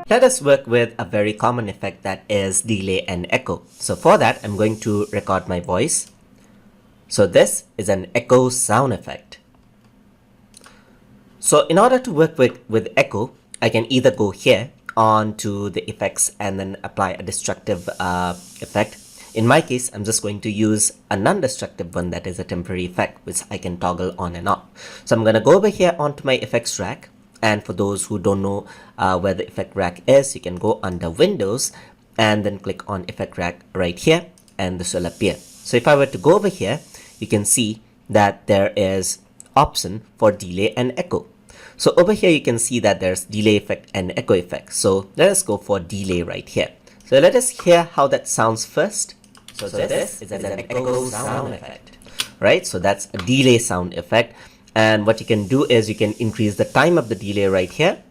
Let us work with a very common effect, that is delay and echo. So for that, I'm going to record my voice. So this is an echo sound effect. So in order to work with echo, I can either go here onto the effects and then apply a destructive effect. In my case, I'm just going to use a non-destructive one, that is a temporary effect, which I can toggle on and off. So I'm going to go over here onto my effects rack. And for those who don't know where the effect rack is, you can go under Windows and then click on effect rack right here, and this will appear. So if I were to go over here, you can see that there is option for delay and echo. So over here, you can see that there's delay effect and echo effect. So let us go for delay right here. So let us hear how that sounds first. So this is an echo sound effect, right? So that's a delay sound effect. And what you can do is you can increase the time of the delay right here.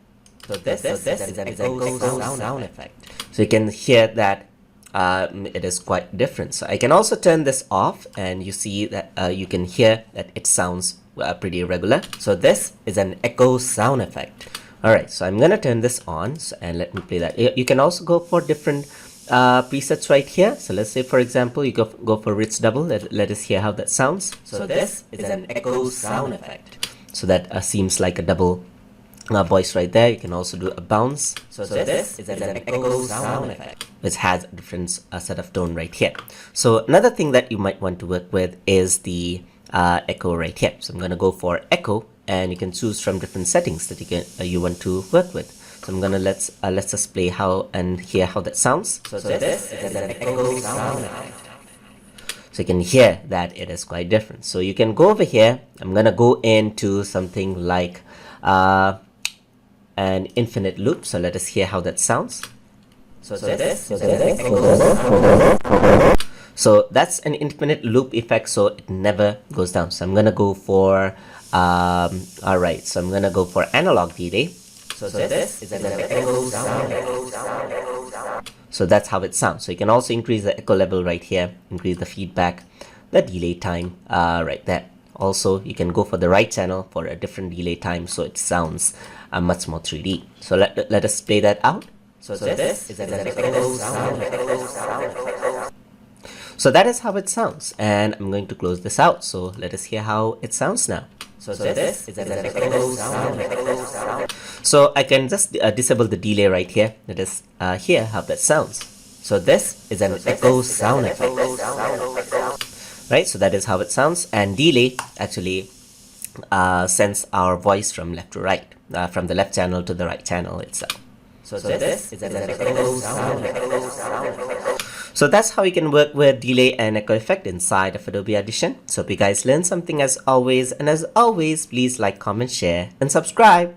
So this is an echo sound effect. So you can hear that it is quite different. So I can also turn this off, and you see that you can hear that it sounds pretty irregular. So this is an echo sound effect. All right, so I'm gonna turn this on, and let me play that. You can also go for different presets right here. So let's say, for example, you go for rich double. Let us hear how that sounds. So this is an echo sound effect. So that seems like a double voice right there. You can also do a bounce. So this is an echo sound effect, which has a different set of tone right here. So another thing that you might want to work with is the echo right here. So I'm going to go for echo, and you can choose from different settings that you want to work with. So I'm gonna let's just play how and hear how that sounds. So this is an echo sound effect. So you can hear that it is quite different. So you can go over here. I'm gonna go into something like an infinite loop. So let us hear how that sounds. So this is an echo sound effect. So that's an infinite loop effect, so it never goes down. So I'm gonna go for all right. So I'm gonna go for analog delay. So this is an echo sound effect. So that's how it sounds. So you can also increase the echo level right here, increase the feedback, the delay time right there. Also, you can go for the right channel for a different delay time, so it sounds much more 3D. So let us play that out. So this is an echo sound effect. So that is how it sounds, and I'm going to close this out. So let us hear how it sounds now. So this is an echo sound effect. So I can just disable the delay right here. Let us hear how that sounds. So this is an echo sound effect. Right, so that is how it sounds. And delay actually sends our voice from left to right, from the left channel to the right channel itself. So this is an echo sound effect. So that's how you can work with delay and echo effect inside of Adobe Audition. So hope you guys learned something as always. And as always, please like, comment, share, and subscribe.